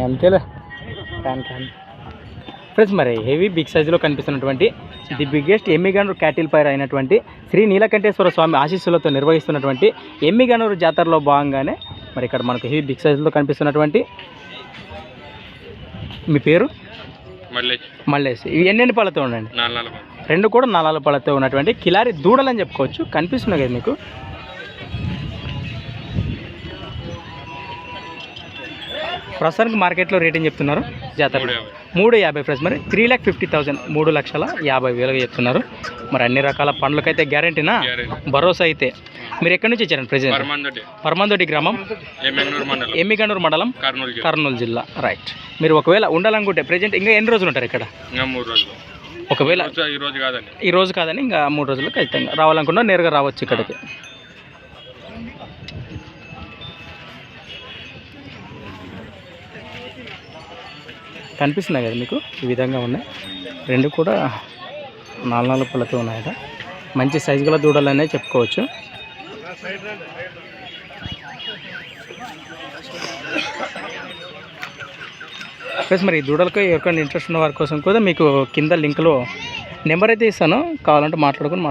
అంతేలే కానీ ఫ్రెండ్స్, మరి హెవీ బిగ్ సైజులో కనిపిస్తున్నటువంటి the biggest Emmiganur cattle fair అయినటువంటి శ్రీ నీలకంఠేశ్వర స్వామి ఆశీస్సులతో నిర్వహిస్తున్నటువంటి ఎమ్మిగనూరు జాతరలో భాగంగానే మరి ఇక్కడ మనకు హెవీ బిగ్ సైజులో కనిపిస్తున్నటువంటి, మీ పేరు? మల్లేష్. ఇవి ఎన్నెన్ని పళ్ళతో ఉండండి? 2 కూడా 4 పళ్ళతో ఉన్నటువంటి కిలారి దూడలని చెప్పుకోవచ్చు. కనిపిస్తున్నాయి కదా మీకు. ప్రస్తుతానికి మార్కెట్లో రేటింగ్ చెప్తున్నారు జాతర 350 ఫ్రెండ్స్. మరి 3,50,000 3,50,000 చెప్తున్నారు. మరి అన్ని రకాల పండ్లకైతే గ్యారెంటీనా, భరోసా అయితే. మీరు ఎక్కడి నుంచి వచ్చారండి? ప్రెజెంట్ పరమందొడ్డి గ్రామం, ఎమ్మిగనూరు మండలం, కర్నూలు జిల్లా. రైట్. మీరు ఒకవేళ ఉండాలనుకుంటే ప్రెజెంట్ ఇంకా ఎన్ని రోజులు ఉంటారు ఇక్కడ? 3 రోజులు. ఒకవేళ ఈ రోజు కాదని ఇంకా 3 రోజులు ఖచ్చితంగా రావాలనుకున్నా నేరుగా రావచ్చు ఇక్కడికి. కనిపిస్తున్నాయి కదా మీకు, ఈ విధంగా ఉన్నాయి. 2 కూడా 4 పళ్ళతో ఉన్నాయట. మంచి సైజు గల దూడలనే చెప్పుకోవచ్చు. ప్లస్ మరి ఈ దూడలకు ఎవరికైనా ఇంట్రెస్ట్ ఉన్న వారి కోసం కూడా మీకు కింద లింక్లో నెంబర్ అయితే ఇస్తాను, కావాలంటే మాట్లాడుకొని